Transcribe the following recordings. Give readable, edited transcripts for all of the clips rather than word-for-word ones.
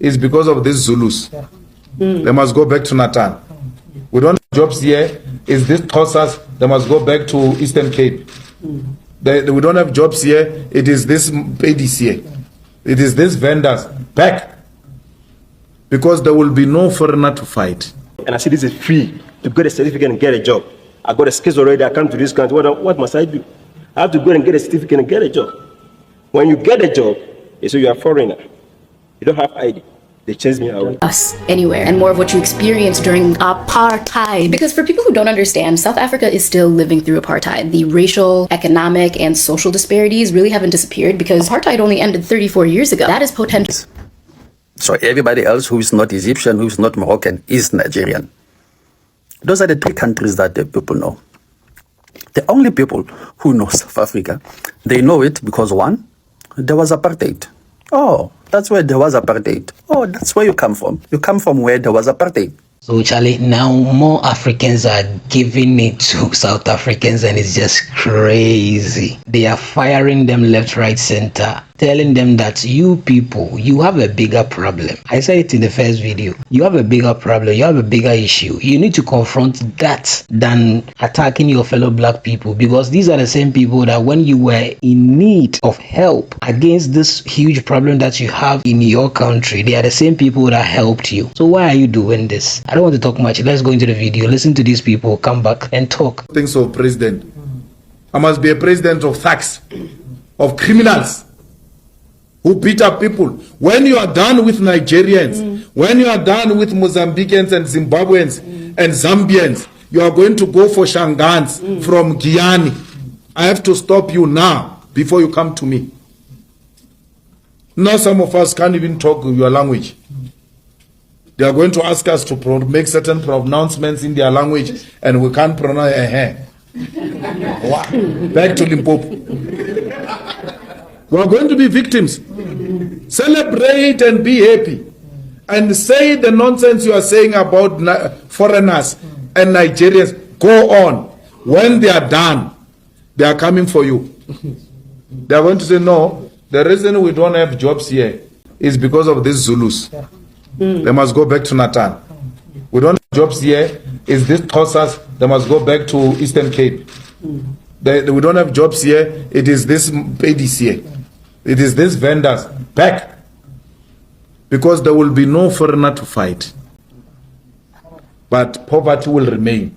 is because of these Zulus. They must go back to Natal. We don't have jobs here. Is this Xhosas? They must go back to Eastern Cape. We don't have jobs here. It is this PDC here. It is these vendors. Back. Because there will be no foreigner to fight. And I see this is free to get a certificate and get a job. I got a skills already. I come to this country. What must I do? I have to go and get a certificate and get a job. When you get a job, they say you are a foreigner. You don't have ID. They chase me away. Us anywhere, and more of what you experienced during apartheid. Because for people who don't understand, South Africa is still living through apartheid. The racial, economic, and social disparities really haven't disappeared because apartheid only ended 34 years ago. That is potential. So everybody else who is not Egyptian, who is not Moroccan, is Nigerian. Those are the three countries that the people know. The only people who know South Africa, they know it because one, there was apartheid. Oh, that's where there was apartheid. Oh, that's where you come from. You come from where there was apartheid. So Charlie, now more Africans are giving it to South Africans and it's just crazy. They are firing them left, right, center, telling them that you people, you have a bigger problem. I said it in the first video. You have a bigger problem. You have a bigger issue. You need to confront that than attacking your fellow black people, because these are the same people that when you were in need of help against this huge problem that you have in your country, they are the same people that helped you. So why are you doing this? I don't want to talk much. Let's go into the video. Listen to these people. Come back and talk. Things of president. I must be a president of thugs, of criminals who beat up people. When you are done with Nigerians, when you are done with Mozambicans and Zimbabweans and Zambians, you are going to go for Shangans from Guyana. I have to stop you now before you come to me. Now some of us can't even talk your language. They are going to ask us to make certain pronouncements in their language, and we can't pronounce Back to Limpopo. We are going to be victims. Celebrate and be happy. And say the nonsense you are saying about foreigners and Nigerians. Go on. When they are done, they are coming for you. They are going to say, no, the reason we don't have jobs here is because of these Zulus. They must go back to Natal. We don't have jobs here. Is this Xhosas? They must go back to Eastern Cape. We don't have jobs here. It is this PDC here. It is these vendors. Back. Because there will be no foreigner to fight. But poverty will remain.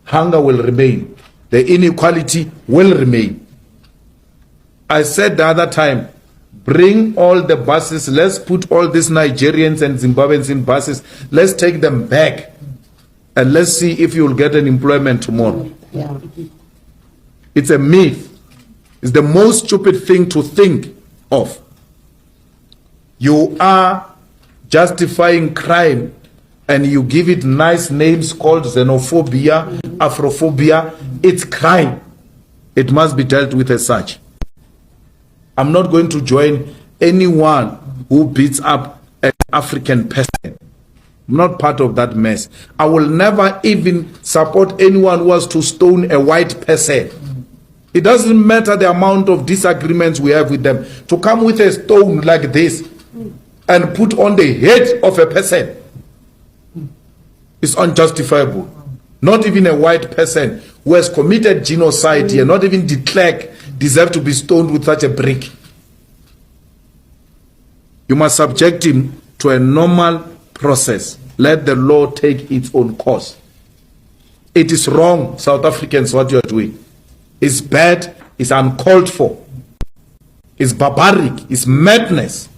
Hunger will remain. The inequality will remain. I said the other time, bring all the buses. Let's put all these Nigerians and Zimbabweans in buses. Let's take them back. And let's see if you'll get an employment tomorrow. Yeah. It's a myth. It's the most stupid thing to think of. You are justifying crime and you give it nice names called xenophobia, Afrophobia. It's crime. It must be dealt with as such. I'm not going to join anyone who beats up an African person. I'm not part of that mess. I will never even support anyone who wants to stone a white person. It doesn't matter the amount of disagreements we have with them. To come with a stone like this and put on the head of a person is unjustifiable. Not even a white person who has committed genocide here, not even de Klerk, deserve to be stoned with such a brick. You must subject him to a normal process. Let the law take its own course. It is wrong, South Africans, what you are doing. It's bad, it's uncalled for. It's barbaric, it's madness.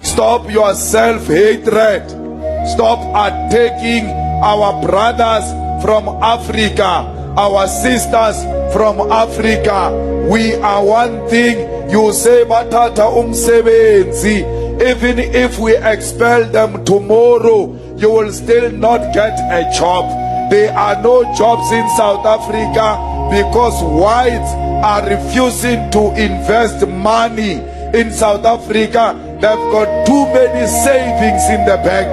Stop your self-hatred. Stop attacking our brothers from Africa, our sisters from Africa. We are one thing. You say batata umsebenzi. Even if we expel them tomorrow, you will still not get a job. There are no jobs in South Africa because whites are refusing to invest money in South Africa. They've got too many savings in the bank.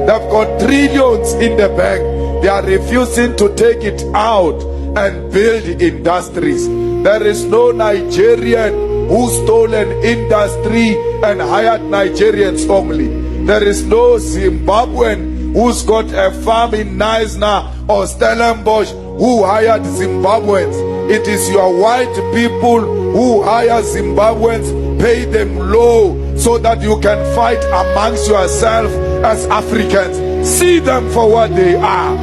They've got trillions in the bank. They are refusing to take it out and build industries. There is no Nigerian who stole an industry and hired Nigerians only. There is no Zimbabwean who's got a farm in Neisner or Stellenbosch who hired Zimbabweans. It is your white people who hire Zimbabweans, pay them low so that you can fight amongst yourself as Africans. See them for what they are.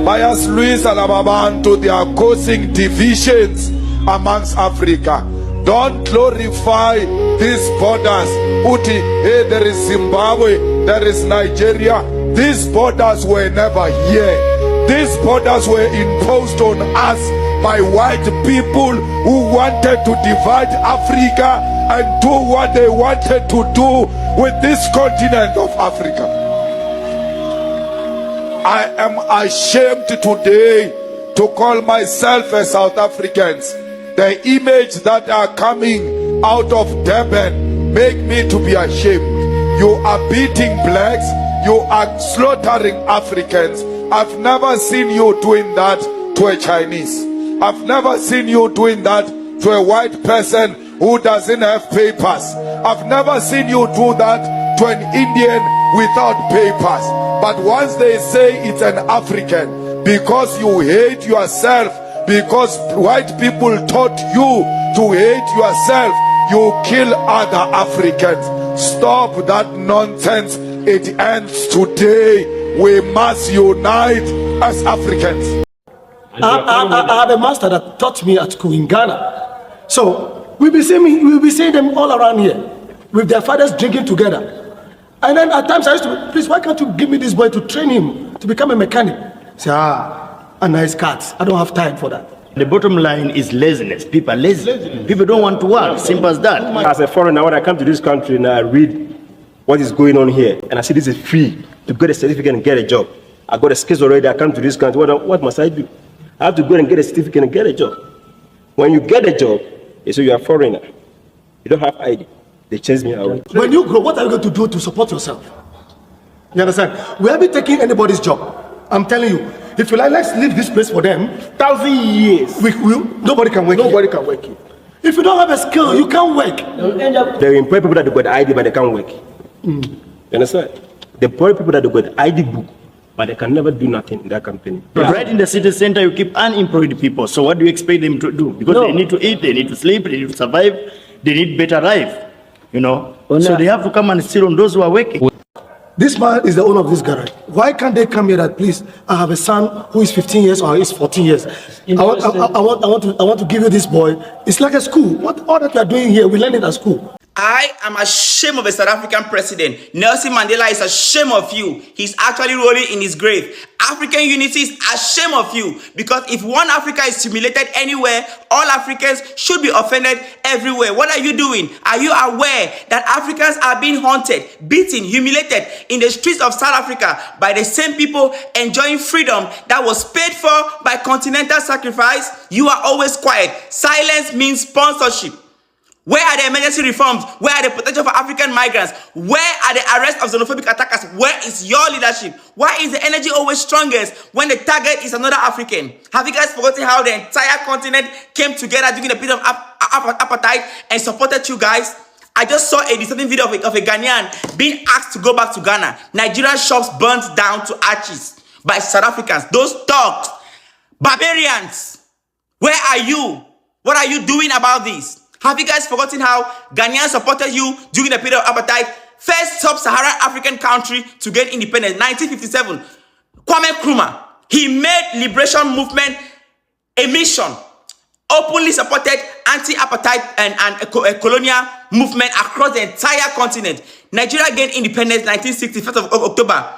Bias Luis Alababanto, they are causing divisions amongst Africa. Don't glorify these borders. Uti, hey, there is Zimbabwe, there is Nigeria. These borders were never here. These borders were imposed on us by white people who wanted to divide Africa and do what they wanted to do with this continent of Africa. I am ashamed today to call myself a South African. The image that are coming out of Durban make me to be ashamed. You are beating blacks, you are slaughtering Africans. I've never seen you doing that to a Chinese. I've never seen you doing that to a white person who doesn't have papers. I've never seen you do that to an Indian without papers. But once they say it's an African, because you hate yourself, because white people taught you to hate yourself, you kill other Africans. Stop that nonsense. It ends today. We must unite as Africans. I have a master that taught me at school in Ghana. So we'll be seeing them all around here with their fathers drinking together. And then at times I used to, please, why can't you give me this boy to train him to become a mechanic? Say, a nice cat. I don't have time for that. The bottom line is laziness. People are lazy. People don't want to work. Simple as that. As a foreigner, when I come to this country and I read what is going on here, and I see this is free to get a certificate and get a job. I got a skills already. I come to this country. What must I do? I have to go and get a certificate and get a job. When you get a job, they say you are a foreigner. You don't have ID. They chase me out. When you grow, what are you going to do to support yourself? You understand? We haven't taken anybody's job. I'm telling you. If you like, let's leave this place for them. 1,000 years. Nobody can work. Nobody can work. If you don't have a skill, you can't work. They employ people that have got ID, but they can't work. You understand? They employ people that have got ID book, but they can never do nothing in that company. Right in the city center, you keep unemployed people. So what do you expect them to do? Because they need to eat, they need to sleep, they need to survive, they need better life. You know? So they have to come and steal on those who are working. This man is the owner of this garage. Why can't they come here that, please, I have a son who is 15 years or is 14 years. I want to give you this boy. It's like a school. What all that we are doing here, we learn it at school. I am ashamed of a South African president. Nelson Mandela is ashamed of you. He's actually rolling in his grave. African unity is ashamed of you, because if one Africa is humiliated anywhere, all Africans should be offended everywhere. What are you doing? Are you aware that Africans are being haunted, beaten, humiliated in the streets of South Africa by the same people enjoying freedom that was paid for by continental sacrifice? You are always quiet. Silence means sponsorship. Where are the emergency reforms? Where are the protection for African migrants? Where are the arrests of xenophobic attackers? Where is your leadership? Why is the energy always strongest when the target is another African? Have you guys forgotten how the entire continent came together during the period of apartheid and supported you guys? I just saw a disturbing video of a Ghanaian being asked to go back to Ghana. Nigerian shops burnt down to ashes by South Africans. Those thugs, barbarians, where are you? What are you doing about this? Have you guys forgotten how Ghanaians supported you during the period of apartheid? First sub-Saharan African country to get independence, 1957. Kwame Nkrumah, he made liberation movement a mission. Openly supported anti-apartheid and a colonial movement across the entire continent. Nigeria gained independence 1960, 1st of October.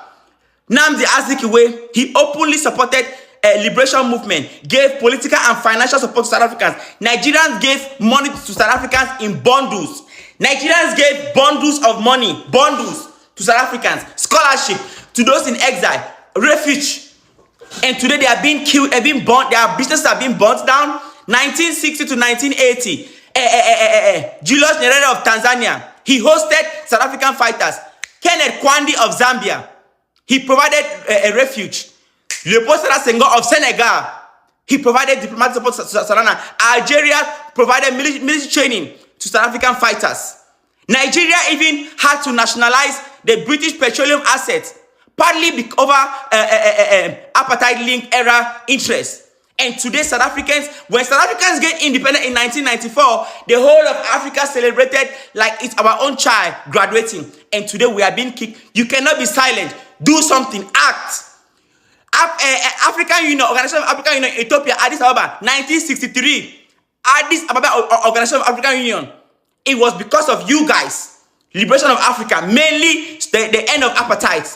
Nnamdi Azikiwe, he openly supported a liberation movement, gave political and financial support to South Africans. Nigerians gave money to South Africans in bundles. Nigerians gave bundles of money, bundles to South Africans, scholarship to those in exile, refuge. And today they are being killed, their businesses are being burnt down. 1960 to 1980, Julius Nyerere of Tanzania, he hosted South African fighters. Kenneth Kwandi of Zambia, he provided a refuge. Leopold Sédar Senghor of Senegal, he provided diplomatic support to Sarana. Algeria provided military training to South African fighters. Nigeria even had to nationalize the British petroleum assets, partly over apartheid-linked era interests. And today, South Africans, when South Africans get independent in 1994, the whole of Africa celebrated like it's our own child graduating. And today we are being kicked. You cannot be silent. Do something. Act. African Union, Organization of African Union, Ethiopia, Addis Ababa, 1963. Addis Ababa Organization of African Union. It was because of you guys. Liberation of Africa, mainly the end of apartheid.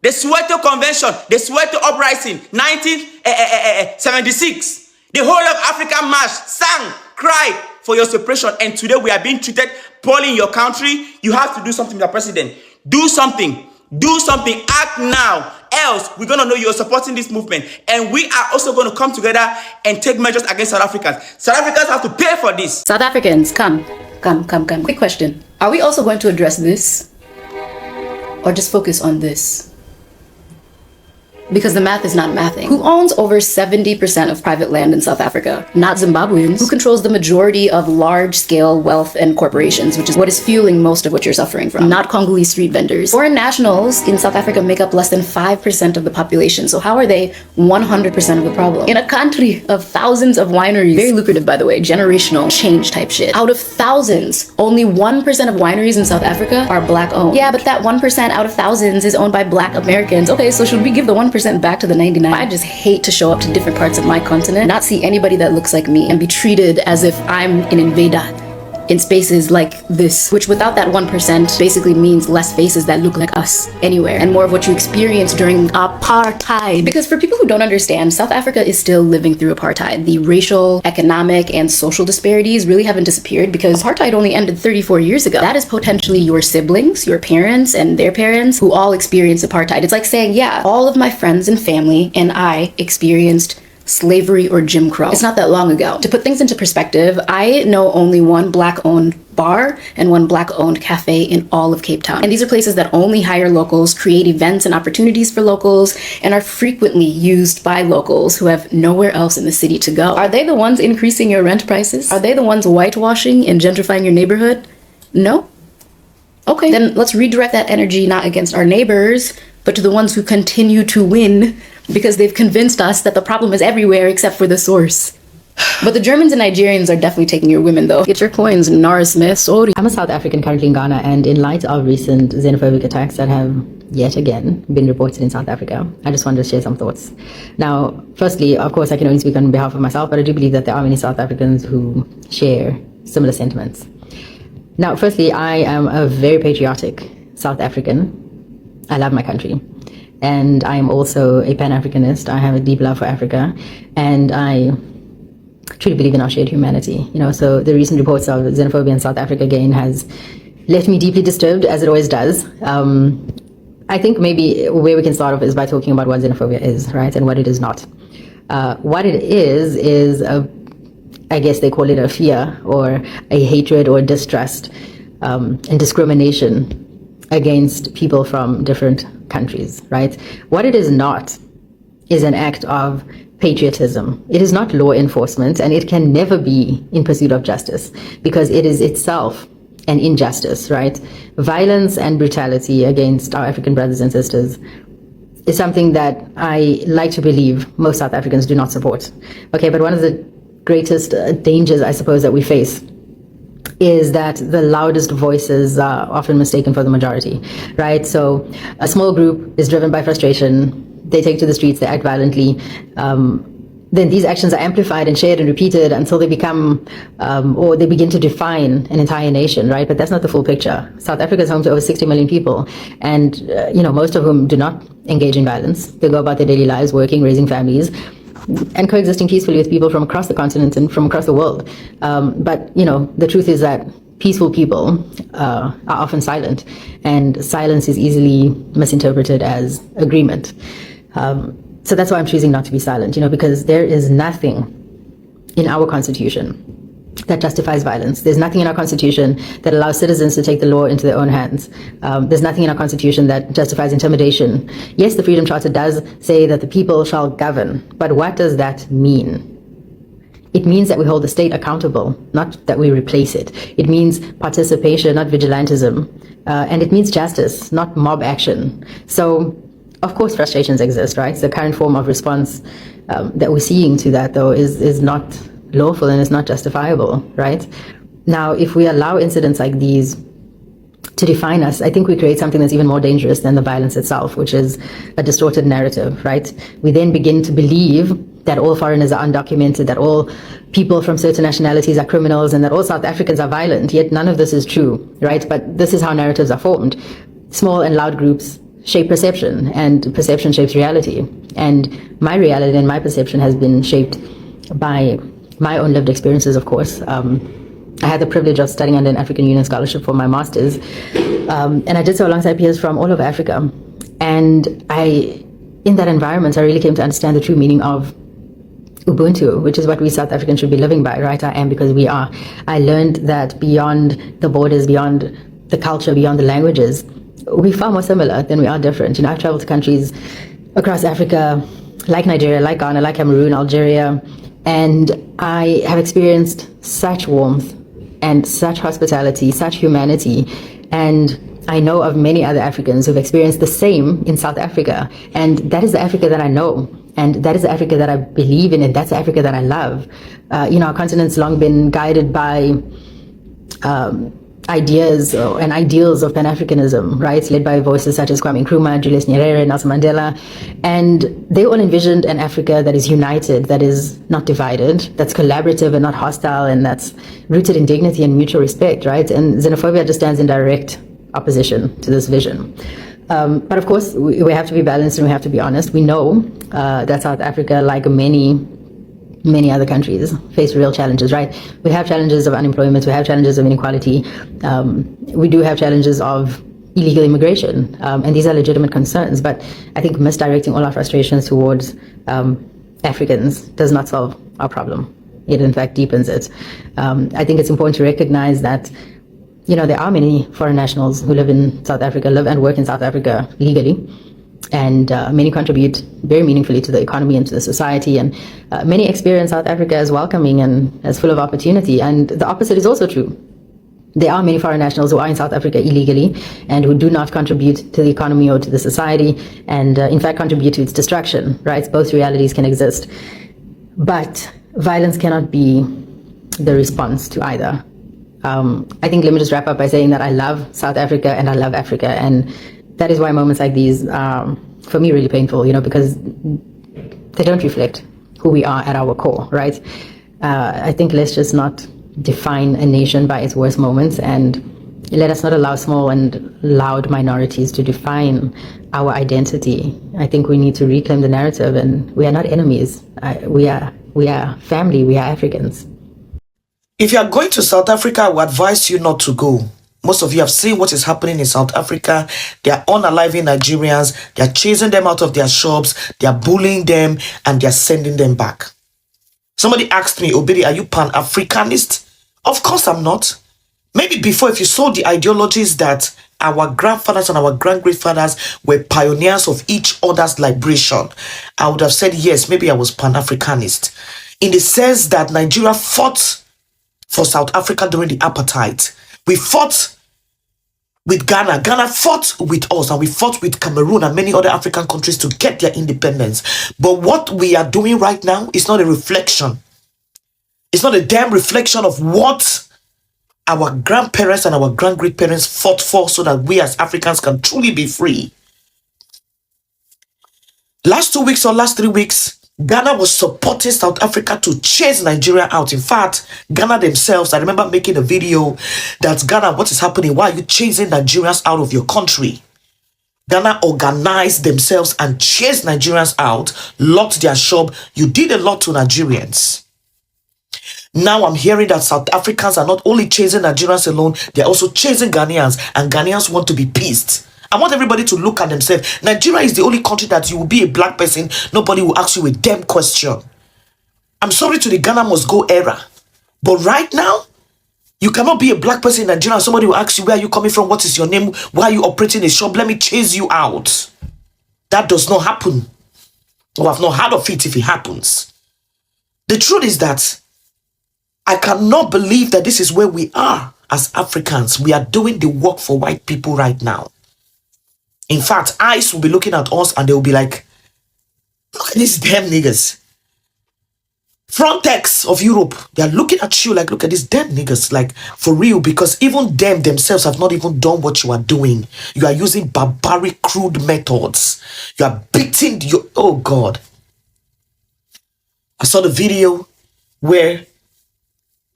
The Soweto Convention, the Soweto Uprising, 1976. The whole of Africa marched, sang, cried for your separation. And today we are being treated poorly in your country. You have to do something, Mr. President. Do something. Do something. Act now. Else, we're going to know you're supporting this movement. And we are also going to come together and take measures against South Africans. South Africans have to pay for this. South Africans, come. Quick question. Are we also going to address this? Or just focus on this? Because the math is not mathing. Who owns over 70% of private land in South Africa? Not Zimbabweans. Who controls the majority of large-scale wealth and corporations, which is what is fueling most of what you're suffering from? Not Congolese street vendors. Foreign nationals in South Africa make up less than 5% of the population. So how are they 100% of the problem? In a country of thousands of wineries, very lucrative by the way, generational change type shit. Out of thousands, only 1% of wineries in South Africa are black owned. Yeah, but that 1% out of thousands is owned by black Americans. Okay, so should we give the 1% back to the 99? I just hate to show up to different parts of my continent, not see anybody that looks like me, and be treated as if I'm an invader in spaces like this, which without that 1% basically means less faces that look like us anywhere, and more of what you experienced during apartheid. Because for people who don't understand, South Africa is still living through apartheid. The racial, economic, and social disparities really haven't disappeared because apartheid only ended 34 years ago. That is potentially your siblings, your parents, and their parents who all experienced apartheid. It's like saying, yeah, all of my friends and family and I experienced slavery or Jim Crow. It's not that long ago. To put things into perspective, I know only one black-owned bar and one black-owned cafe in all of Cape Town. And these are places that only hire locals, create events and opportunities for locals, and are frequently used by locals who have nowhere else in the city to go. Are they the ones increasing your rent prices? Are they the ones whitewashing and gentrifying your neighborhood? No? Okay, then let's redirect that energy not against our neighbors, but to the ones who continue to win because they've convinced us that the problem is everywhere except for the source. But the Germans and Nigerians are definitely taking your women though. Get your coins, Nara Smith, sorry. I'm a South African currently in Ghana, and in light of recent xenophobic attacks that have yet again been reported in South Africa, I just wanted to share some thoughts. Now, firstly, of course, I can only speak on behalf of myself, but I do believe that there are many South Africans who share similar sentiments. Now, firstly, I am a very patriotic South African. I love my country. And I am also a Pan-Africanist. I have a deep love for Africa, and I truly believe in our shared humanity. So the recent reports of xenophobia in South Africa again has left me deeply disturbed, as it always does. I think maybe where we can start off is by talking about what xenophobia is, right, and what it is not. What it is I guess they call it a fear or a hatred or distrust and discrimination against people from different countries, right? What it is not is an act of patriotism. It is not law enforcement, and it can never be in pursuit of justice because it is itself an injustice, right? Violence and brutality against our African brothers and sisters is something that I like to believe most South Africans do not support. Okay, but one of the greatest dangers, I suppose, that we face is that the loudest voices are often mistaken for the majority, right? So a small group is driven by frustration, they take to the streets, they act violently, then these actions are amplified and shared and repeated until they become, or they begin to define an entire nation, right? But that's not the full picture. South Africa is home to over 60 million people, and most of whom do not engage in violence. They go about their daily lives, working, raising families, and coexisting peacefully with people from across the continent and from across the world. But the truth is that peaceful people are often silent, and silence is easily misinterpreted as agreement. So that's why I'm choosing not to be silent, because there is nothing in our Constitution that justifies violence. There's nothing in our Constitution that allows citizens to take the law into their own hands. There's nothing in our Constitution that justifies intimidation. Yes, the Freedom Charter does say that the people shall govern, but what does that mean? It means that we hold the state accountable, not that we replace it. It means participation, not vigilantism. And it means justice, not mob action. So, of course, frustrations exist, right? The current form of response that we're seeing to that, though, is not lawful and is not justifiable, right? Now, if we allow incidents like these to define us, I think we create something that's even more dangerous than the violence itself, which is a distorted narrative, right? We then begin to believe that all foreigners are undocumented, that all people from certain nationalities are criminals, and that all South Africans are violent, yet none of this is true, right? But this is how narratives are formed. Small and loud groups shape perception, and perception shapes reality. And my reality and my perception has been shaped by my own lived experiences, of course. I had the privilege of studying under an African Union scholarship for my master's, and I did so alongside peers from all over Africa. And in that environment, I really came to understand the true meaning of Ubuntu, which is what we South Africans should be living by, right? I am because we are. I learned that beyond the borders, beyond the culture, beyond the languages, we're far more similar than we are different. You know, I've traveled to countries across Africa, like Nigeria, like Ghana, like Cameroon, Algeria, and I have experienced such warmth and such hospitality, such humanity. And I know of many other Africans who've experienced the same in South Africa. And that is the Africa that I know. And that is the Africa that I believe in. And that's the Africa that I love. Our continent's long been guided by ideas and ideals of Pan-Africanism, right? Led by voices such as Kwame Nkrumah, Julius Nyerere, Nelson Mandela. And they all envisioned an Africa that is united, that is not divided, that's collaborative and not hostile, and that's rooted in dignity and mutual respect, right? And xenophobia just stands in direct opposition to this vision. But of course, we have to be balanced and we have to be honest. We know that South Africa, like many other countries, face real challenges, right? We have challenges of unemployment, we have challenges of inequality, we do have challenges of illegal immigration, and these are legitimate concerns, but I think misdirecting all our frustrations towards Africans does not solve our problem. It in fact deepens it. I think it's important to recognize that there are many foreign nationals who live in South Africa, live and work in South Africa legally, and many contribute very meaningfully to the economy and to the society, and many experience South Africa as welcoming and as full of opportunity. And the opposite is also true. There are many foreign nationals who are in South Africa illegally and who do not contribute to the economy or to the society, and in fact contribute to its destruction, right? Both realities can exist. But violence cannot be the response to either. I think let me just wrap up by saying that I love South Africa and I love Africa, and that is why moments like these are, for me, really painful, because they don't reflect who we are at our core, right? I think let's just not define a nation by its worst moments, and let us not allow small and loud minorities to define our identity. I think we need to reclaim the narrative, and we are not enemies. We are family, we are Africans. If you are going to South Africa, I would advise you not to go. Most of you have seen what is happening in South Africa. They are unaliving Nigerians. They are chasing them out of their shops. They are bullying them and they are sending them back. Somebody asked me, Obidi, are you Pan-Africanist? Of course I'm not. Maybe before, if you saw the ideologies that our grandfathers and our grand-grandfathers were pioneers of each other's liberation, I would have said, yes, maybe I was Pan-Africanist. In the sense that Nigeria fought for South Africa during the Apartheid. We fought with Ghana. Ghana fought with us, and we fought with Cameroon and many other African countries to get their independence. But what we are doing right now is not a reflection. It's not a damn reflection of what our grandparents and our grand-great-parents fought for so that we as Africans can truly be free. Last 2 weeks or last 3 weeks, Ghana was supporting South Africa to chase Nigeria out. In fact, Ghana themselves, I remember making a video that Ghana, what is happening? Why are you chasing Nigerians out of your country? Ghana organized themselves and chased Nigerians out, locked their shop. You did a lot to Nigerians. Now I'm hearing that South Africans are not only chasing Nigerians alone, they're also chasing Ghanaians, and Ghanaians want to be pissed. I want everybody to look at themselves. Nigeria is the only country that you will be a black person, nobody will ask you a damn question. I'm sorry to the Ghana must go era. But right now, you cannot be a black person in Nigeria and somebody will ask you, where are you coming from? What is your name? Why are you operating a shop? Let me chase you out. That does not happen. Or I've not heard of it if it happens. The truth is that I cannot believe that this is where we are as Africans. We are doing the work for white people right now. In fact, ICE will be looking at us and they will be like, look at these damn niggas. Frontex of Europe, they are looking at you like, look at these damn niggas, like for real, because even them themselves have not even done what you are doing. You are using barbaric, crude methods. You are beating your, oh God. I saw the video where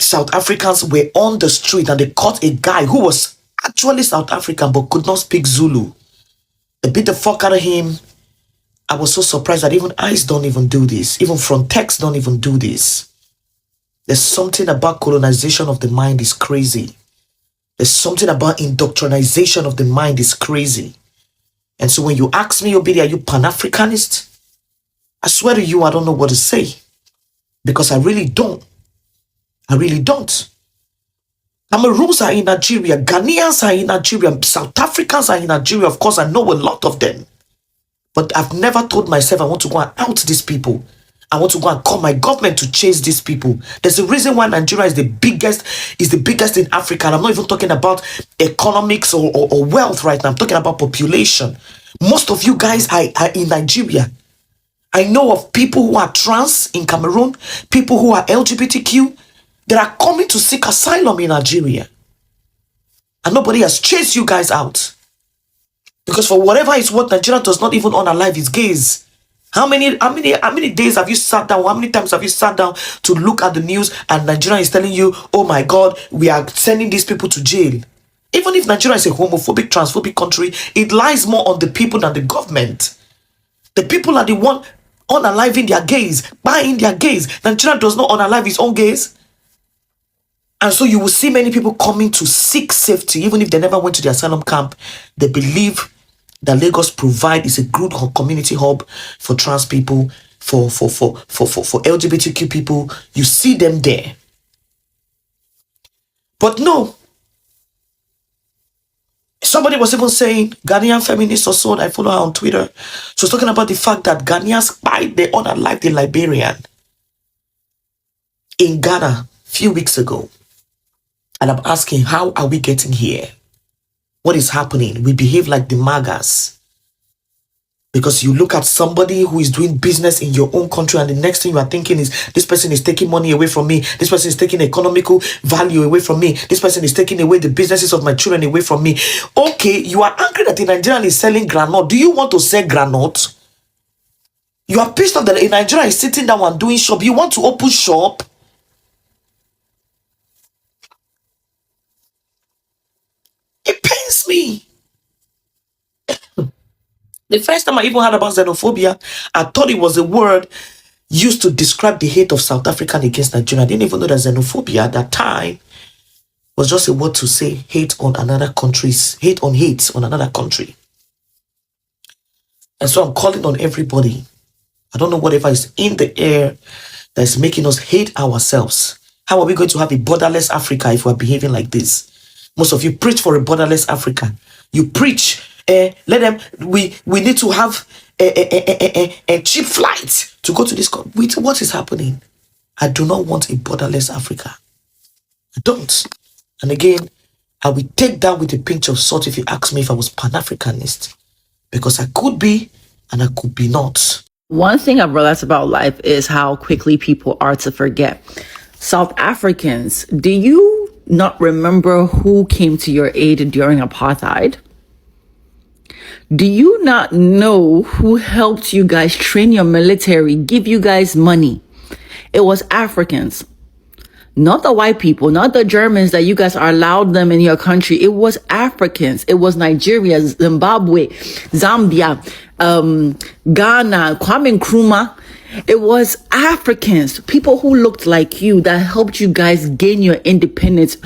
South Africans were on the street and they caught a guy who was actually South African but could not speak Zulu. They beat the fuck out of him. I was so surprised that even ICE don't even do this. Even Frontex don't even do this. There's something about colonization of the mind is crazy. There's something about indoctrination of the mind is crazy. And so when you ask me, Obidi, are you Pan-Africanist? I swear to you, I don't know what to say. Because I really don't. I really don't. Cameroons are in Nigeria. Ghanaians are in Nigeria. South Africans are in Nigeria. Of course, I know a lot of them. But I've never told myself I want to go and out these people. I want to go and call my government to chase these people. There's a reason why Nigeria is the biggest in Africa. And I'm not even talking about economics or wealth right now. I'm talking about population. Most of you guys are in Nigeria. I know of people who are trans in Cameroon, people who are LGBTQ, that are coming to seek asylum in Nigeria. And nobody has chased you guys out. Because for whatever it's worth, Nigeria does not even honor life its gays. How many days have you sat down? How many times have you sat down to look at the news and Nigeria is telling you, oh my God, we are sending these people to jail? Even if Nigeria is a homophobic, transphobic country, it lies more on the people than the government. The people are the one unaliving their gays, buying their gays. Nigeria does not unalive its own gays. And so you will see many people coming to seek safety, even if they never went to the asylum camp. They believe that Lagos is a good community hub for trans people, for LGBTQ people. You see them there. But no. Somebody was even saying, Ghanaian feminist or so, I follow her on Twitter. She was talking about the fact that Ghanaians spied their own life, the Liberian, in Ghana a few weeks ago. And I'm asking, how are we getting here? What is happening? We behave like the MAGAs. Because you look at somebody who is doing business in your own country and the next thing you are thinking is, this person is taking money away from me. This person is taking economical value away from me. This person is taking away the businesses of my children away from me. Okay, you are angry that the Nigerian is selling granite. Do you want to sell granite? You are pissed off that a Nigerian is sitting down and doing shop. You want to open shop? It pains me. The first time I even heard about xenophobia, I thought it was a word used to describe the hate of South African against Nigeria. I didn't even know that xenophobia at that time was just a word to say hate on another country's, hate on another country. And so I'm calling on everybody. I don't know whatever is in the air that is making us hate ourselves. How are we going to have a borderless Africa if we're behaving like this? Most of you preach for a borderless Africa. You preach, let them. We need to have a cheap flight to go to this country. What is happening? I do not want a borderless Africa. I don't. And again, I will take that with a pinch of salt if you ask me if I was Pan-Africanist, because I could be and I could be not. One thing I've realized about life is how quickly people are to forget. South Africans, do you not remember who came to your aid during apartheid? Do you not know who helped you guys train your military, give you guys money? It was Africans, not the white people, not the Germans that you guys are allowed them in your country. It was Africans. It was Nigeria, Zimbabwe, Zambia, Ghana, Kwame Nkrumah. It was Africans, people who looked like you, that helped you guys gain your independence,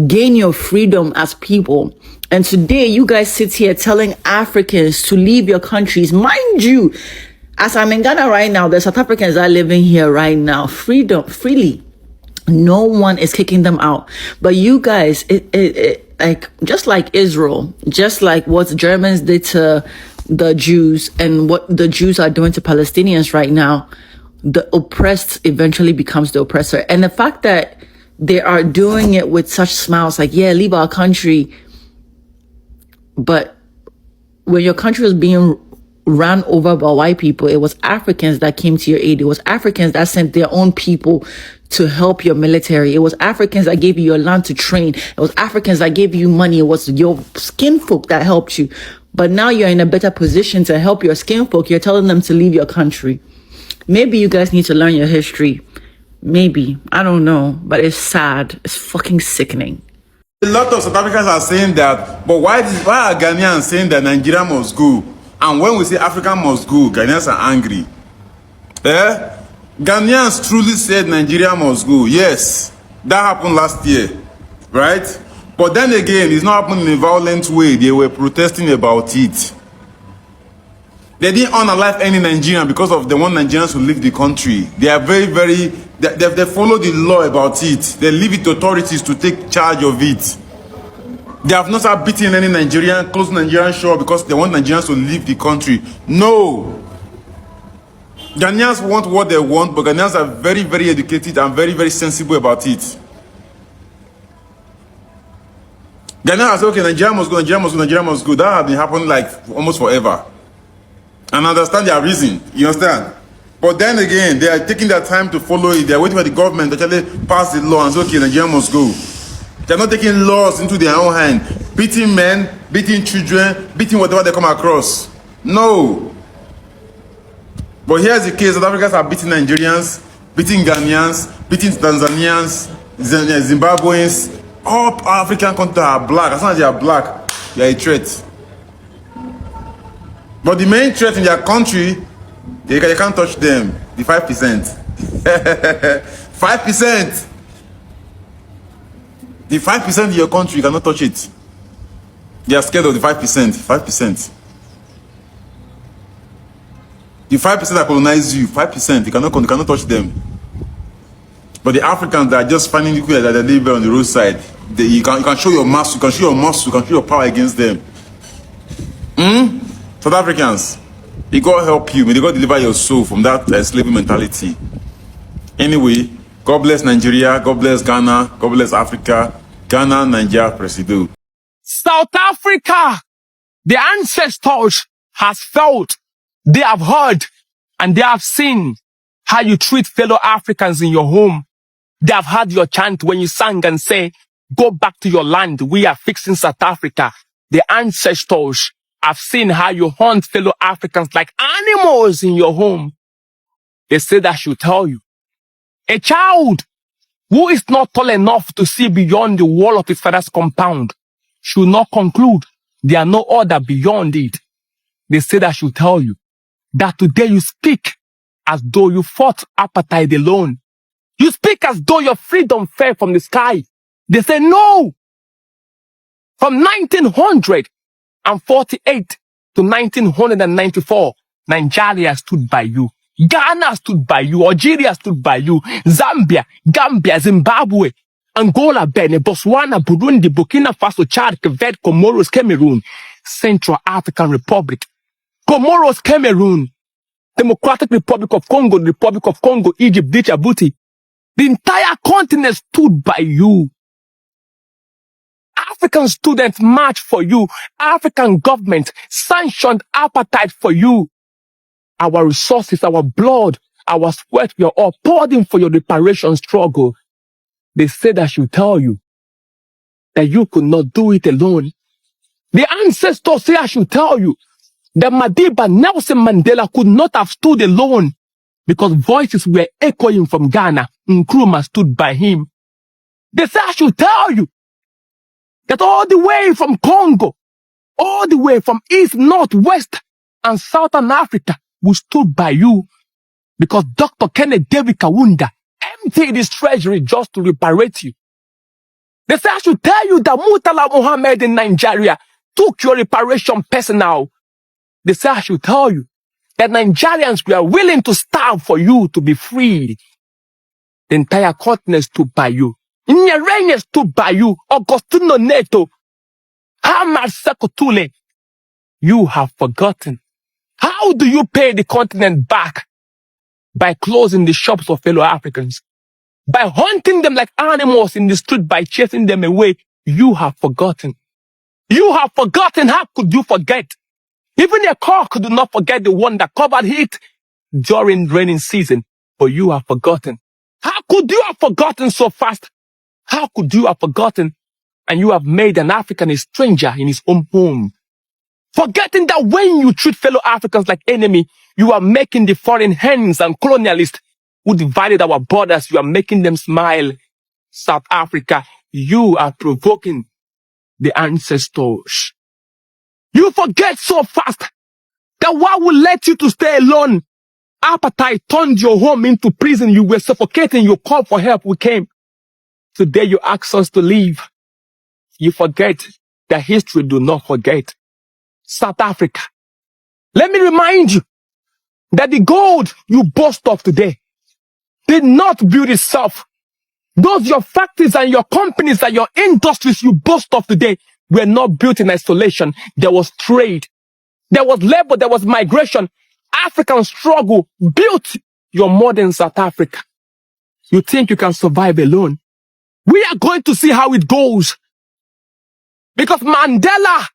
gain your freedom as people. And today you guys sit here telling Africans to leave your countries. Mind you, as I'm in Ghana right now, the South Africans are living here right now, freely. No one is kicking them out. But you guys, like, just like Israel, just like what the Germans did to the Jews and what the Jews are doing to Palestinians right now, the oppressed eventually becomes the oppressor. And the fact that they are doing it with such smiles, like, yeah, leave our country. But when your country was being run over by white people, it was Africans that came to your aid. It was Africans that sent their own people to help your military. It was Africans that gave you your land to train. It was Africans that gave you money. It was your skin folk that helped you. But now you're in a better position to help your skin folk. You're telling them to leave your country. Maybe you guys need to learn your history. Maybe. I don't know. But it's sad. It's fucking sickening. A lot of South Africans are saying that, but why are Ghanaians saying that Nigeria must go? And when we say Africa must go, Ghanaians are angry. Ghanaians truly said Nigeria must go. Yes, that happened last year, right? But then again, it's not happening in a violent way. They were protesting about it. They didn't unalive any Nigerian because of the one Nigerians who leave the country. They are very, they follow the law about it. They leave it to authorities to take charge of it. They have not started beating any Nigerian, close Nigerian shore because they want Nigerians to leave the country. No. Ghanaians want what they want, but Ghanaians are very, very educated and very, very sensible about it. Ghanaians say, okay, Nigeria must go, Nigeria must go, Nigeria must go. That has been happening like almost forever. And I understand their reason. You understand? But then again, they are taking their time to follow it. They are waiting for the government to actually pass the law and say, okay, Nigeria must go. They're not taking laws into their own hand, beating men, beating children, beating whatever they come across. No. But here's the case: South Africans are beating Nigerians, beating Ghanaians, beating Tanzanians, Zimbabweans. All African countries are black. As long as they are black, they are a threat. But the main threat in their country, they can't touch them. The 5%. 5%. The 5% in your country, you cannot touch it. They are scared of the 5%. 5%. The 5% that colonize you, 5%, you cannot touch them. But the Africans that are just finding people that they live on the roadside, you can show your muscle, you can show your muscle, you can show your power against them. South Africans, may God help you. May God deliver your soul from that slavery mentality. Anyway, God bless Nigeria, God bless Ghana, God bless Africa. Ghana, Nigeria, Presido. South Africa, the ancestors has felt, they have heard, and they have seen how you treat fellow Africans in your home. They have heard your chant when you sang and say, go back to your land. We are fixing South Africa. The ancestors have seen how you hunt fellow Africans like animals in your home. They said I should tell you. A child who is not tall enough to see beyond the wall of his father's compound should not conclude there are no other beyond it. They said I should tell you that today you speak as though you fought apartheid alone. You speak as though your freedom fell from the sky. They say no. From 1948 to 1994, Nigeria stood by you. Ghana stood by you. Algeria stood by you. Zambia, Gambia, Zimbabwe, Angola, Benin, Botswana, Burundi, Burkina Faso, Chad, Cape Comoros, Cameroon, Central African Republic, Comoros, Cameroon, Democratic Republic of Congo, Republic of Congo, Egypt, Djibouti. The entire continent stood by you. African students marched for you. African government sanctioned apartheid for you. Our resources, our blood, our sweat, we are all poured in for your reparation struggle. They said I should tell you that you could not do it alone. The ancestors say I should tell you that Madiba Nelson Mandela could not have stood alone because voices were echoing from Ghana. Nkrumah stood by him. They say I should tell you that all the way from Congo, all the way from East, North, West, and Southern Africa, we stood by you because Dr. Kenneth David Kaunda emptied his treasury just to reparate you. They say I should tell you that Murtala Mohammed in Nigeria took your reparation personal. They say I should tell you that Nigerians were willing to starve for you to be freed. The entire continent stood by you. Nyerere stood by you. Augustino Neto. Hamad Sekotule. You have forgotten. How do you pay the continent back? By closing the shops of fellow Africans. by hunting them like animals in the street, by chasing them away, you have forgotten. You have forgotten. How could you forget? Even a cock do not forget the one that covered it during raining season, but you have forgotten. How could you have forgotten so fast? How could you have forgotten? And you have made an African a stranger in his own home. Forgetting that when you treat fellow Africans like enemy, you are making the foreign hands and colonialists who divided our borders, you are making them smile. South Africa, you are provoking the ancestors. You forget so fast that what will let you to stay alone? Apartheid turned your home into prison. You were suffocating. You called for help. We came. Today you ask us to leave. You forget that history do not forget. South Africa. Let me remind you that the gold you boast of today did not build itself. Those your factories and your companies and your industries you boast of today were not built in isolation. There was trade. There was labor. There was migration. African struggle built your modern South Africa. You think you can survive alone? We are going to see how it goes. Because Mandela,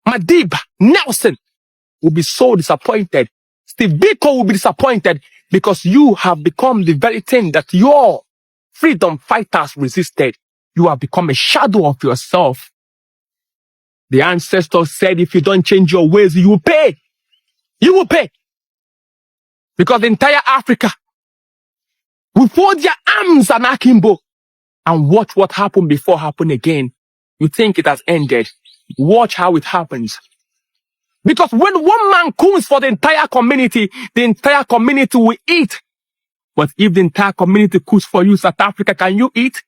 Madiba, Nelson will be so disappointed. Steve Biko will be disappointed because you have become the very thing that your freedom fighters resisted. You have become a shadow of yourself. The ancestors said if you don't change your ways, you will pay. You will pay. Because the entire Africa will fold their arms and akimbo and watch what happened before happen again. You think it has ended. Watch how it happens. Because when one man cooks for the entire community will eat. But if the entire community cooks for you, South Africa, can you eat?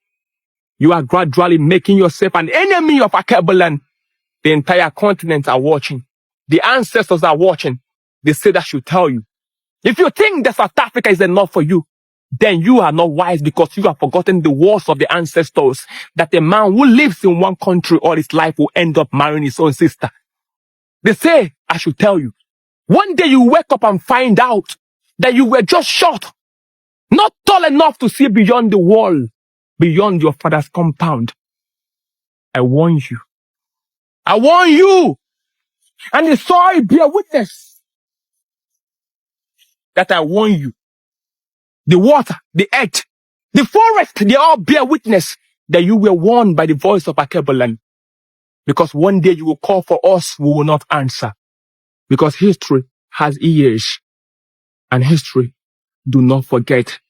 You are gradually making yourself an enemy of Akebulan. The entire continent are watching. The ancestors are watching. They say that should tell you. If you think that South Africa is enough for you, then you are not wise because you have forgotten the words of the ancestors that a man who lives in one country all his life will end up marrying his own sister. They say, I should tell you, one day you wake up and find out that you were just short, not tall enough to see beyond the wall, beyond your father's compound. I warn you. I warn you. And the soil bear witness that I warn you. The water, the earth, the forest, they all bear witness that you were warned by the voice of Akebulan. Because one day you will call for us, we will not answer. Because history has ears. And history do not forget.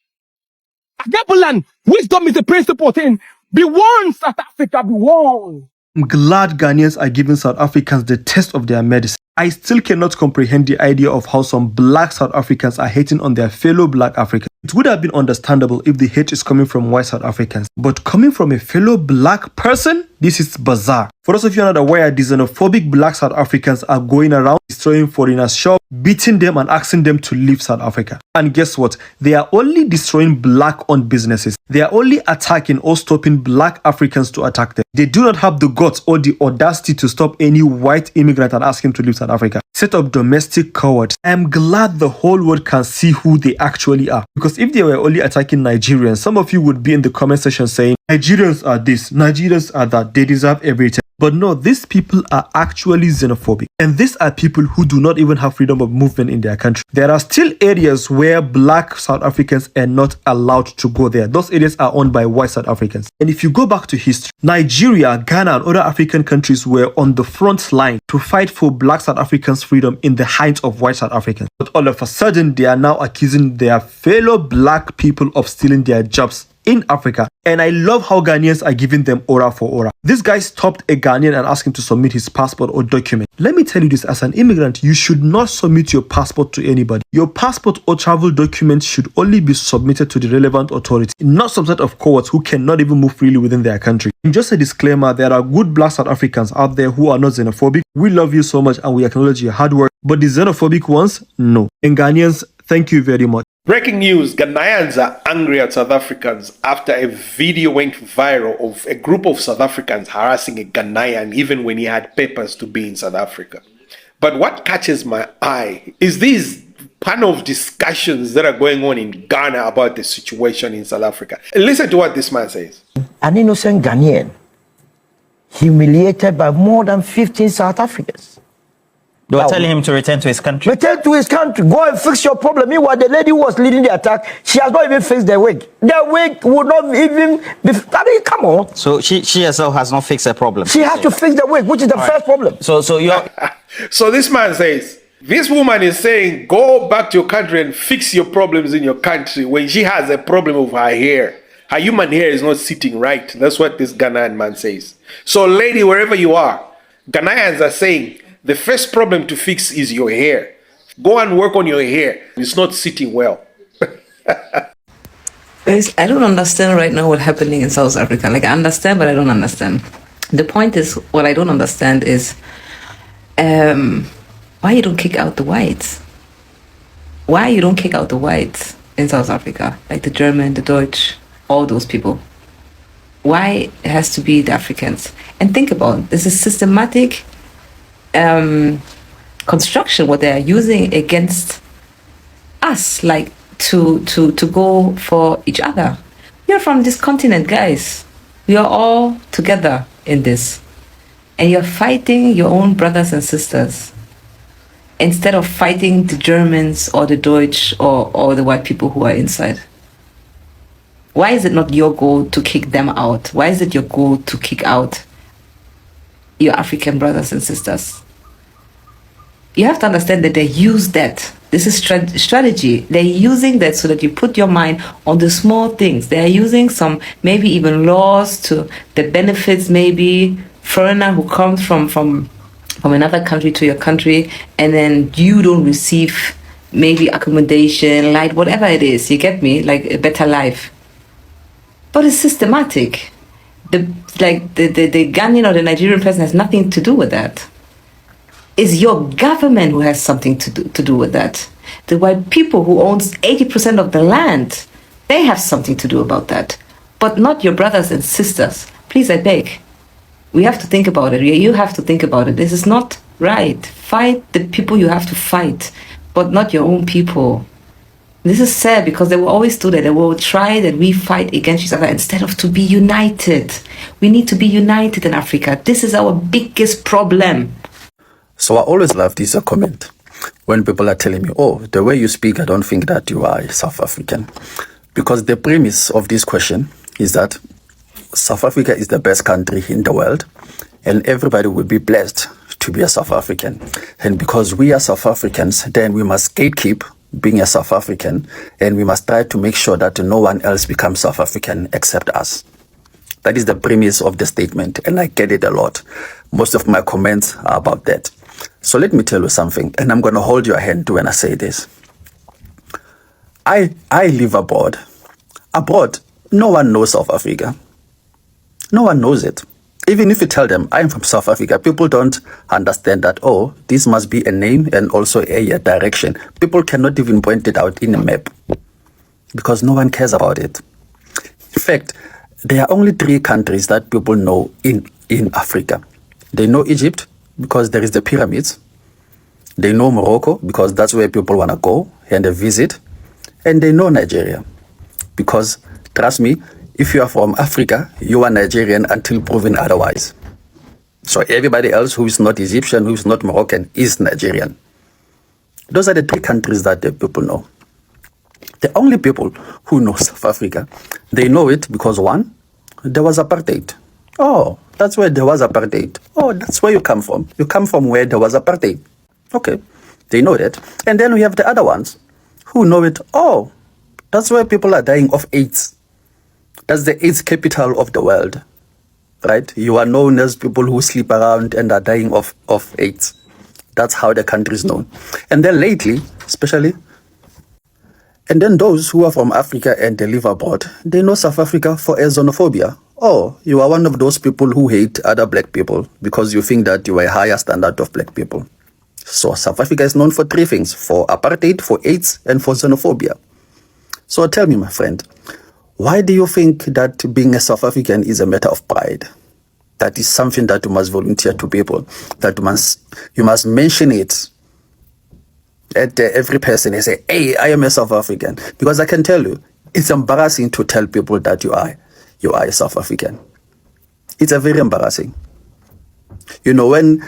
Akebulan, wisdom is the principal thing. Be warned, South Africa, be warned. I'm glad Ghanaians are giving South Africans the test of their medicine. I still cannot comprehend the idea of how some black South Africans are hating on their fellow black Africans. It would have been understandable if the hate is coming from white South Africans. But coming from a fellow black person, this is bizarre. For those of you not aware, the xenophobic black South Africans are going around destroying foreigners' shops, beating them and asking them to leave South Africa. And guess what? They are only destroying black-owned businesses. They are only attacking or stopping black Africans to attack them. They do not have the guts or the audacity to stop any white immigrant and ask him to leave South Africa. Set up domestic cowards. I am glad the whole world can see who they actually are. Because if they were only attacking Nigerians, some of you would be in the comment section saying, Nigerians are this, Nigerians are that, they deserve everything. But no, these people are actually xenophobic. And these are people who do not even have freedom of movement in their country. There are still areas where black South Africans are not allowed to go there. Those areas are owned by white South Africans. And if you go back to history, Nigeria, Ghana, and other African countries were on the front line to fight for black South Africans' freedom in the height of white South Africans. But all of a sudden, they are now accusing their fellow black people of stealing their jobs in Africa. And I love how Ghanaians are giving them aura for aura. This guy stopped a Ghanaian and asked him to submit his passport or document. Let me tell you this, as an immigrant, you should not submit your passport to anybody. Your passport or travel documents should only be submitted to the relevant authority, not some set of cowards who cannot even move freely within their country. And just a disclaimer, there are good black South Africans out there who are not xenophobic. We love you so much and we acknowledge your hard work. But the xenophobic ones, no. And Ghanaians, thank you very much. Breaking news, Ghanaians are angry at South Africans after a video went viral of a group of South Africans harassing a Ghanaian even when he had papers to be in South Africa. But what catches my eye is these panel of discussions that are going on in Ghana about the situation in South Africa. Listen to what this man says. An innocent Ghanaian humiliated by more than 15 South Africans. They were telling him to return to his country. Return to his country. Go and fix your problem. Meanwhile, the lady who was leading the attack, she has not even fixed the wig. The wig would not even be... I mean, come on. So she herself has not fixed her problem. She has to fix the wig, which is the first problem. So you're... So this man says, this woman is saying, go back to your country and fix your problems in your country when she has a problem with her hair. Her human hair is not sitting right. That's what this Ghanaian man says. So lady, wherever you are, Ghanaians are saying, the first problem to fix is your hair. Go and work on your hair. It's not sitting well. Guys, I don't understand right now what's happening in South Africa. Like, I understand, but I don't understand. The point is, what I don't understand is why you don't kick out the whites? Why you don't kick out the whites in South Africa? Like the German, the Deutsch, all those people. Why it has to be the Africans? And think about it. This is systematic construction, what they are using against us, like to go for each other. You're from this continent, guys. We are all together in this. And you're fighting your own brothers and sisters instead of fighting the Germans or the Deutsch or the white people who are inside. Why is it not your goal to kick them out? Why is it your goal to kick out your African brothers and sisters? You have to understand that they use that. This is strategy. They're using that so that you put your mind on the small things. They're using some, maybe even laws to the benefits, maybe foreigner who comes from another country to your country, and then you don't receive maybe accommodation, like whatever it is, you get me, like a better life. But it's systematic. The Ghanaian or the Nigerian president has nothing to do with that. It's your government who has something to do with that. The white people who owns 80% of the land, they have something to do about that. But not your brothers and sisters. Please, I beg. We have to think about it. You have to think about it. This is not right. Fight the people you have to fight, but not your own people. This is sad because they will always do that. They will try that we fight against each other instead of to be united. We need to be united in Africa. This is our biggest problem. So I always love this comment when people are telling me, oh, the way you speak, I don't think that you are South African. Because the premise of this question is that South Africa is the best country in the world and everybody will be blessed to be a South African. And because we are South Africans, then we must gatekeep being a South African and we must try to make sure that no one else becomes South African except us. That is the premise of the statement and I get it a lot. Most of my comments are about that. So let me tell you something, and I'm going to hold your hand when I say this. I live abroad. Abroad, no one knows South Africa. No one knows it. Even if you tell them, I'm from South Africa, people don't understand that, oh, this must be a name and also a direction. People cannot even point it out in a map because no one cares about it. In fact, there are only 3 countries that people know in Africa. They know Egypt, because there is the pyramids. They know Morocco because that's where people want to go and they visit. And they know Nigeria because, trust me, if you are from Africa, you are Nigerian until proven otherwise. So everybody else who is not Egyptian, who is not Moroccan, is Nigerian. Those are the 3 countries that the people know. The only people who know South Africa, they know it because 1, there was apartheid. Oh, that's where there was apartheid. Oh, that's where you come from. You come from where there was apartheid. Okay, they know that. And then we have the other ones who know it. Oh, that's where people are dying of AIDS. That's the AIDS capital of the world, right? You are known as people who sleep around and are dying of AIDS. That's how the country is known. And then lately, especially, and then those who are from Africa and they live abroad, they know South Africa for xenophobia. Oh, you are one of those people who hate other black people because you think that you are a higher standard of black people. So South Africa is known for 3 things, for apartheid, for AIDS, and for xenophobia. So tell me, my friend, why do you think that being a South African is a matter of pride? That is something that you must volunteer to people, that you must mention it at every person and say, hey, I am a South African. Because I can tell you, it's embarrassing to tell people that you are a South African. It's a very embarrassing. You know, when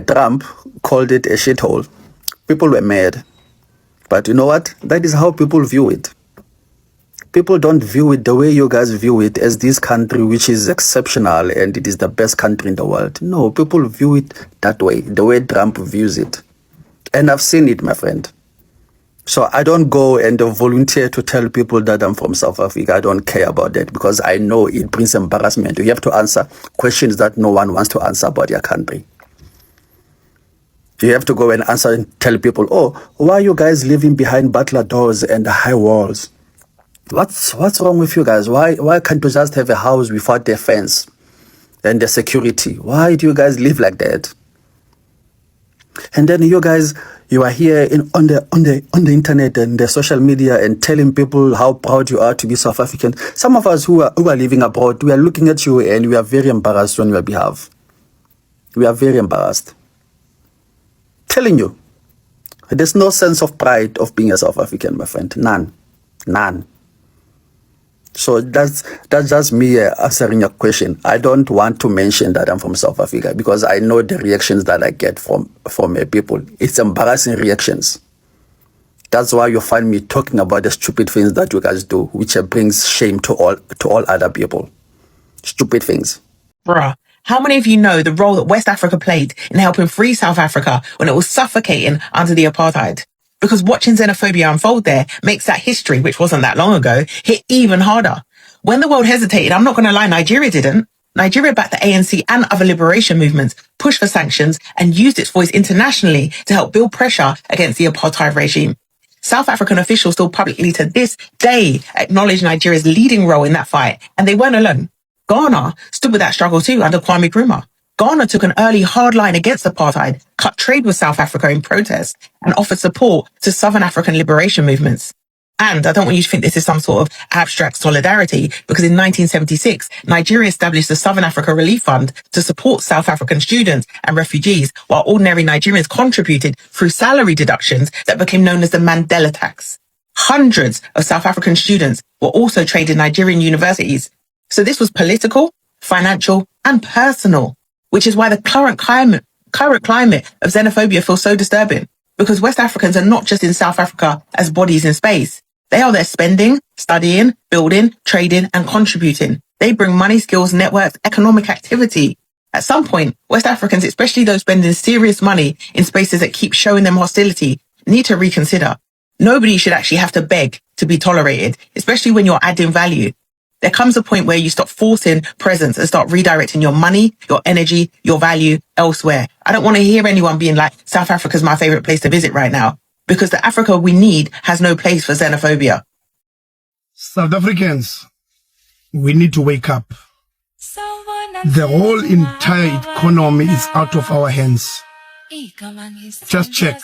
Trump called it a shithole, people were mad. But you know what? That is how people view it. People don't view it the way you guys view it, as this country which is exceptional and it is the best country in the world. No, people view it that way, the way Trump views it. And I've seen it, my friend. So I don't go and volunteer to tell people that I'm from South Africa. I don't care about that because I know it brings embarrassment. You have to answer questions that no one wants to answer about your country. You have to go and answer and tell people, oh, why are you guys living behind butler doors and high walls? What's wrong with you guys? Why can't you just have a house without the fence and the security? Why do you guys live like that? And then you guys, you are here on the internet and the social media and telling people how proud you are to be South African. Some of us who are living abroad, we are looking at you and we are very embarrassed on your behalf. We are very embarrassed. Telling you, there's no sense of pride of being a South African, my friend. None. So that's just me answering your question. I don't want to mention that I'm from South Africa because I know the reactions that I get from people. It's embarrassing reactions. That's why you find me talking about the stupid things that you guys do, which brings shame to all other people. Stupid things. Bruh, how many of you know the role that West Africa played in helping free South Africa when it was suffocating under the apartheid? Because watching xenophobia unfold there makes that history, which wasn't that long ago, hit even harder. When the world hesitated, I'm not going to lie, Nigeria didn't. Nigeria backed the ANC and other liberation movements, pushed for sanctions, and used its voice internationally to help build pressure against the apartheid regime. South African officials still publicly to this day acknowledge Nigeria's leading role in that fight, and they weren't alone. Ghana stood with that struggle too under Kwame Nkrumah. Ghana took an early hard line against apartheid, cut trade with South Africa in protest, and offered support to Southern African liberation movements. And I don't want you to think this is some sort of abstract solidarity, because in 1976, Nigeria established the Southern Africa Relief Fund to support South African students and refugees, while ordinary Nigerians contributed through salary deductions that became known as the Mandela tax. Hundreds of South African students were also trained in Nigerian universities. So this was political, financial, and personal, which is why the current climate of xenophobia feels so disturbing, because West Africans are not just in South Africa as bodies in space. They are there spending, studying, building, trading, and contributing. They bring money, skills, networks, economic activity. At some point, West Africans, especially those spending serious money in spaces that keep showing them hostility, need to reconsider. Nobody should actually have to beg to be tolerated, especially when you're adding value. There comes a point where you stop forcing presence and start redirecting your money, your energy, your value elsewhere. I don't want to hear anyone being like, South Africa's my favorite place to visit right now, because the Africa we need has no place for xenophobia. South Africans, we need to wake up. The whole entire economy is out of our hands. Just check.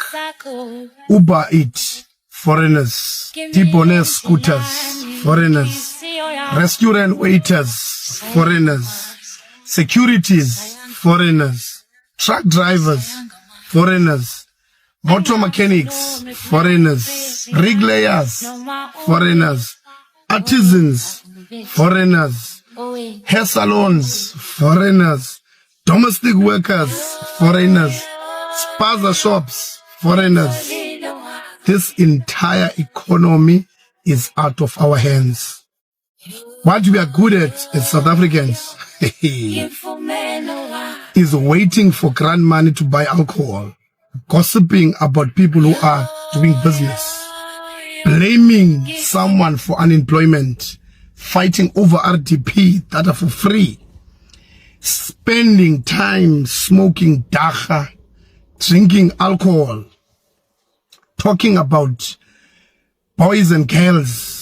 Uber Eats, foreigners. T-Bone scooters, foreigners. Restaurant waiters, foreigners. Securities, foreigners. Truck drivers, foreigners. Motor mechanics, foreigners. Bricklayers, foreigners. Artisans, foreigners. Hair salons, foreigners. Domestic workers, foreigners. Spaza shops, foreigners. This entire economy is out of our hands. What we are good at as South Africans is waiting for grant money to buy alcohol, gossiping about people who are doing business, blaming someone for unemployment, fighting over RDP that are for free, spending time smoking dacha, drinking alcohol, talking about boys and girls,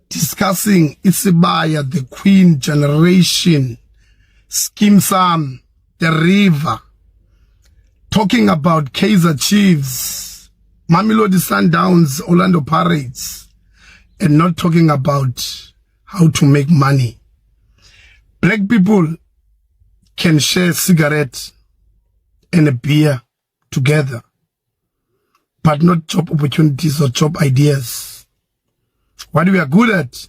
discussing Isibaya, the Queen generation, Skim Sam, the river, talking about Kaizer Chiefs, Mamelodi Sundowns, Orlando Pirates, and not talking about how to make money. Black people can share a cigarette and a beer together. but not job opportunities or job ideas. What we are good at,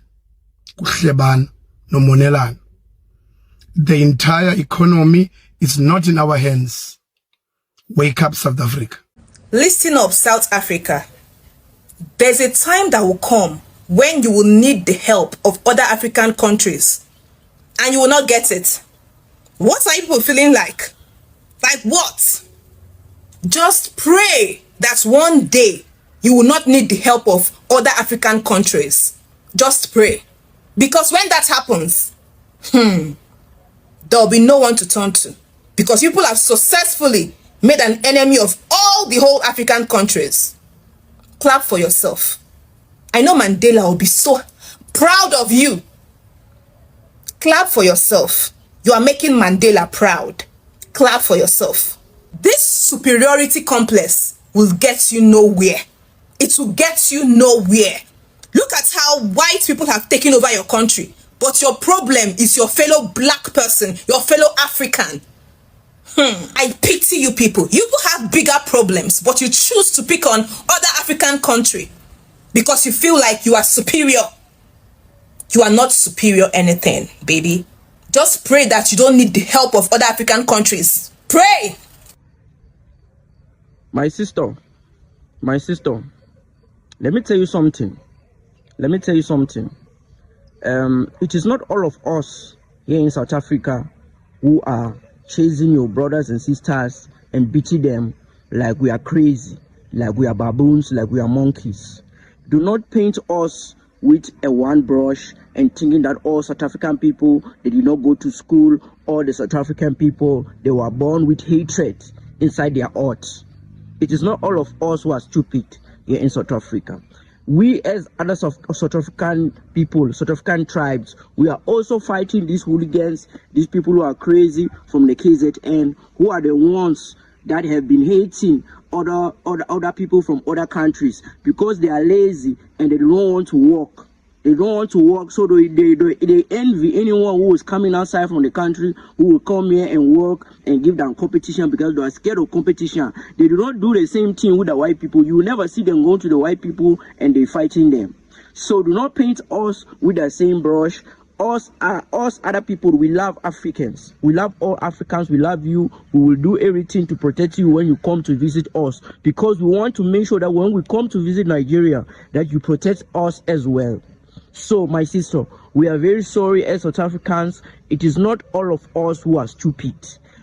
kuhlebana nomonelana. The entire economy is not in our hands. Wake up, South Africa. Listen up, South Africa. There's a time that will come when you will need the help of other African countries and you will not get it. What are you people feeling like? Like what? Just pray that one day you will not need the help of other African countries. Just pray. Because when that happens, there'll be no one to turn to. Because people have successfully made an enemy of all the whole African countries. Clap for yourself. I know Mandela will be so proud of you. Clap for yourself. You are making Mandela proud. Clap for yourself. This superiority complex will get you nowhere. It will get you nowhere. Look at how white people have taken over your country. But your problem is your fellow black person, your fellow African. I pity you people. You have bigger problems, but you choose to pick on other African country because you feel like you are superior. You are not superior anything, baby. Just pray that you don't need the help of other African countries. Pray. My sister, let me tell you something. It is not all of us here in South Africa who are chasing your brothers and sisters and beating them like we are crazy, like we are baboons, like we are monkeys. Do not paint us with a one brush and thinking that all South African people, they did not go to school, all the South African people, they were born with hatred inside their hearts. It is not all of us who are stupid here in South Africa. We as other South African people, South African tribes, we are also fighting these hooligans, these people who are crazy from the KZN, who are the ones that have been hating other people from other countries because they are lazy and they don't want to work. They don't want to work, so they envy anyone who is coming outside from the country who will come here and work and give them competition because they are scared of competition. They do not do the same thing with the white people. You will never see them go to the white people and they fighting them. So do not paint us with the same brush. Us other people, we love Africans. We love all Africans. We love you. We will do everything to protect you when you come to visit us because we want to make sure that when we come to visit Nigeria, that you protect us as well. So, my sister, we are very sorry as South Africans. It is not all of us who are stupid.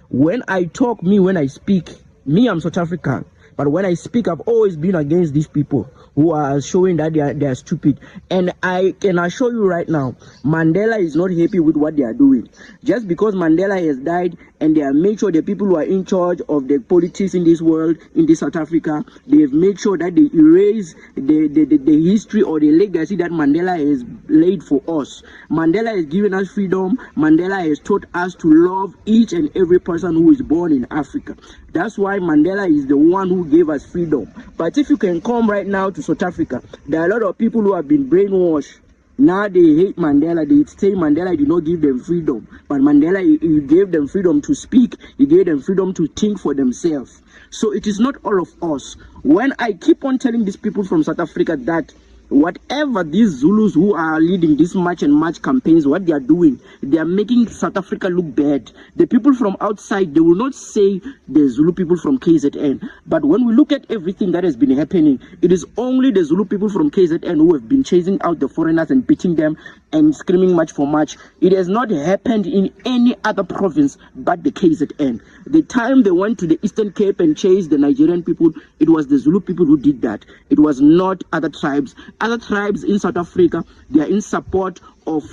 When I talk, when I speak, I'm South African. But when I speak, I've always been against these people who are showing that they are stupid. And I can assure you right now, Mandela is not happy with what they are doing. Just because Mandela has died and they have made sure the people who are in charge of the politics in this world, in this South Africa, they have made sure that they erase the history or the legacy that Mandela has laid for us. Mandela has given us freedom. Mandela has taught us to love each and every person who is born in Africa. That's why Mandela is the one who gave us freedom. But if you can come right now to South Africa, there are a lot of people who have been brainwashed. Now they hate Mandela. They say Mandela did not give them freedom. But Mandela, he gave them freedom to speak. He gave them freedom to think for themselves. So it is not all of us. When I keep on telling these people from South Africa that whatever these Zulus who are leading these march and march campaigns, what they are doing, they are making South Africa look bad. The people from outside, they will not say the Zulu people from KZN. But when we look at everything that has been happening, it is only the Zulu people from KZN who have been chasing out the foreigners and beating them and screaming march for march. It has not happened in any other province but the KZN. The time they went to the Eastern Cape and chased the Nigerian people, it was the Zulu people who did that. It was not other tribes. Other tribes in South Africa, they are in support of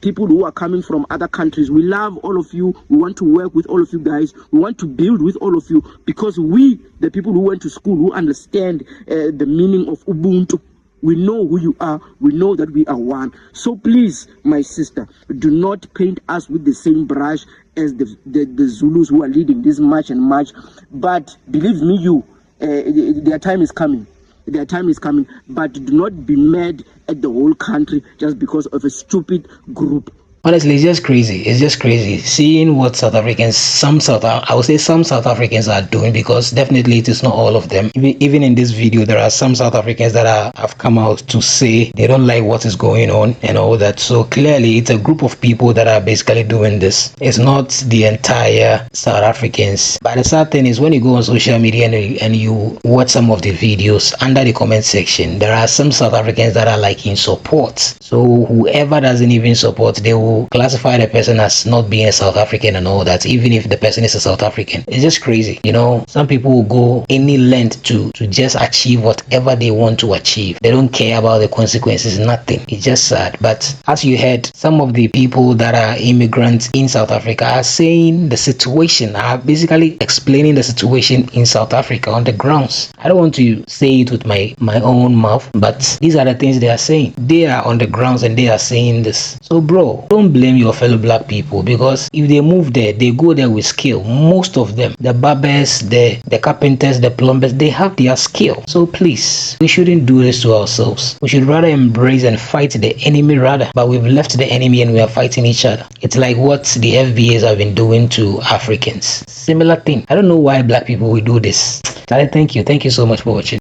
people who are coming from other countries. We love all of you. We want to work with all of you guys. We want to build with all of you because we, the people who went to school, who understand the meaning of Ubuntu, we know who you are. We know that we are one. So please, my sister, do not paint us with the same brush as the Zulus who are leading this march and march. But believe me, their time is coming. Their time is coming, but do not be mad at the whole country just because of a stupid group Honestly, it's just crazy. It's just crazy seeing what South Africans, I would say some South Africans are doing, because definitely it is not all of them. Even in this video, there are some South Africans that have come out to say they don't like what is going on and all that. So clearly, it's a group of people that are basically doing this. It's not the entire South Africans. But the sad thing is, when you go on social media and you watch some of the videos, under the comment section, there are some South Africans that are like in support. So whoever doesn't even support, they will classify the person as not being a South African and all that, even if the person is a South African. It's just crazy. You know, some people will go any length to just achieve whatever they want to achieve. They don't care about the consequences, nothing. It's just sad. But as you heard, some of the people that are immigrants in South Africa are saying the situation, are basically explaining the situation in South Africa on the grounds. I don't want to say it with my own mouth, but these are the things they are saying. They are on the grounds and they are saying this. So bro, don't blame your fellow black people, because if they move there, they go there with skill. Most of them, the barbers, the carpenters, the plumbers, they have their skill. So please, we shouldn't do this to ourselves. We should rather embrace and fight the enemy rather. But we've left the enemy and we are fighting each other. It's like what the FBAs have been doing to Africans. Similar thing. I don't know why black people will do this. Thank you so much for watching.